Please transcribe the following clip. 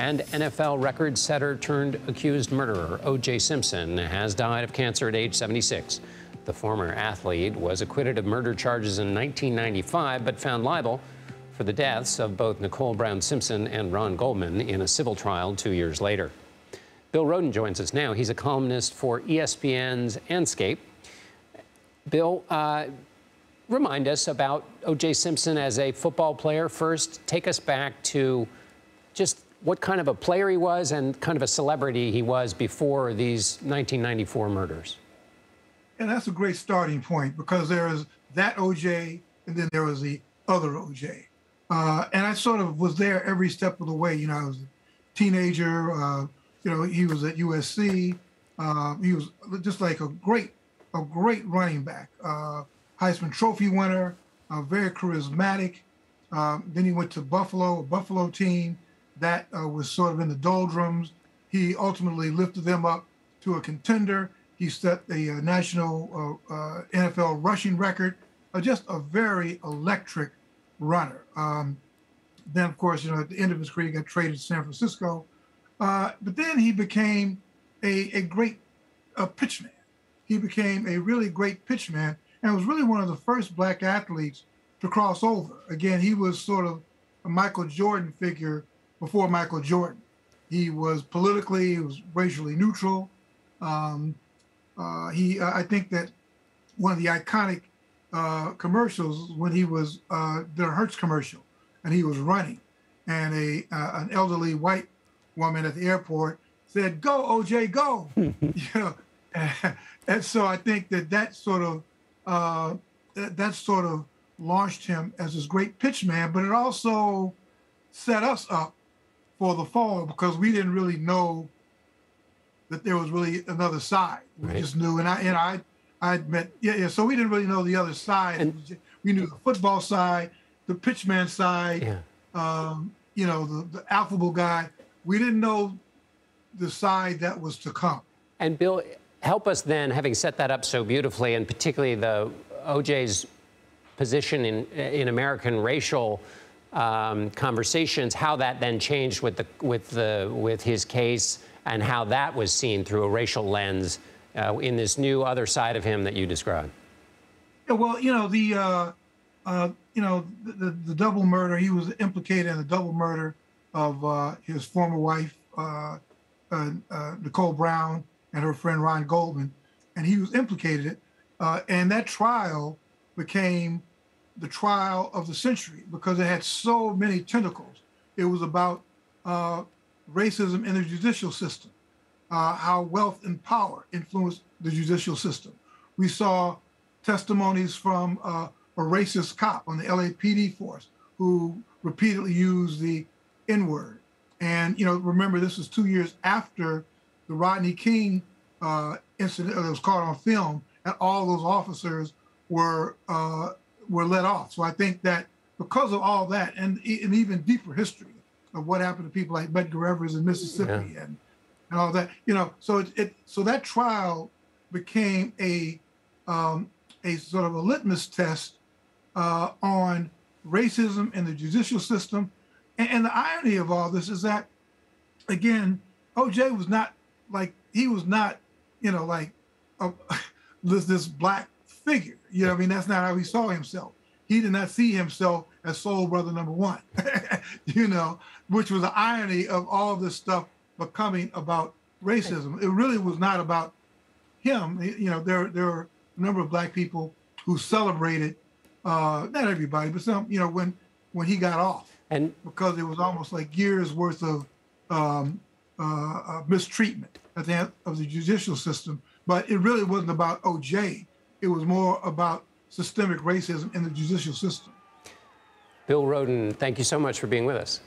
And NFL record setter turned accused murderer O.J. Simpson has died of cancer at age 76. The former athlete was acquitted of murder charges in 1995, but found liable for the deaths of both Nicole Brown Simpson and Ron Goldman in a civil trial 2 years later. Bill Rhoden joins us now. He's a columnist for ESPN's Andscape. Bill, remind us about O.J. Simpson as a football player. First, take us back to just what kind of a player he was and kind of a celebrity he was before these 1994 murders. And that's a great starting point, because there is that O.J. and then there was the other O.J. And I sort of was there every step of the way. You know, I was a teenager. You know, he was at USC. He was just like a great running back, Heisman Trophy winner, very charismatic. Then he went to Buffalo, a Buffalo team that was sort of in the doldrums. He ultimately lifted them up to a contender. He set the national NFL rushing record. Just a very electric runner. Then, of course, you know, at the end of his career, he got traded to San Francisco. But then he became a great pitchman. He became a really great pitchman and was really one of the first black athletes to cross over. Again, he was sort of a Michael Jordan figure before Michael Jordan. He was politically, he was racially neutral. I think that one of the iconic commercials when he was the Hertz commercial, and he was running, and an elderly white woman at the airport said, "Go, OJ, go!" You know, and so I think that sort of launched him as this great pitchman, but it also set us up for the fall, because we didn't really know that there was really another side. We just knew, and I admit, so we didn't really know the other side. And we knew the football side, the pitchman side, you know, the affable guy. We didn't know the side that was to come. And Bill, help us then, having set that up so beautifully, and particularly the O.J.'s position in American racial conversations, how that then changed with his case, and how that was seen through a racial lens in this new other side of him that you described. Yeah, well, you know, the double murder. He was implicated in the double murder of his former wife, Nicole Brown, and her friend Ron Goldman, and he was implicated. And that trial became the trial of the century, because it had so many tentacles. It was about racism in the judicial system, how wealth and power influenced the judicial system. We saw testimonies from a racist cop on the LAPD force who repeatedly used the N-word. And, you know, remember, this was 2 years after the Rodney King incident that was caught on film, and all those officers were let off. So I think that because of all that, and an even deeper history of what happened to people like Medgar Evers in Mississippi, and all that, you know, so so that trial became a sort of a litmus test on racism in the judicial system. And the irony of all this is that, again, O.J. was not like, he was not, you know, like this black figure. You know what I mean? That's not how he saw himself. He did not see himself as soul brother number one, you know, which was the irony of all this stuff becoming about racism. It really was not about him. You know, there are a number of black people who celebrated, not everybody, but some, you know, when he got off. And because it was almost like years worth of mistreatment at the end of the judicial system. But it really wasn't about O.J. It was more about systemic racism in the judicial system. Bill Rhoden, thank you so much for being with us.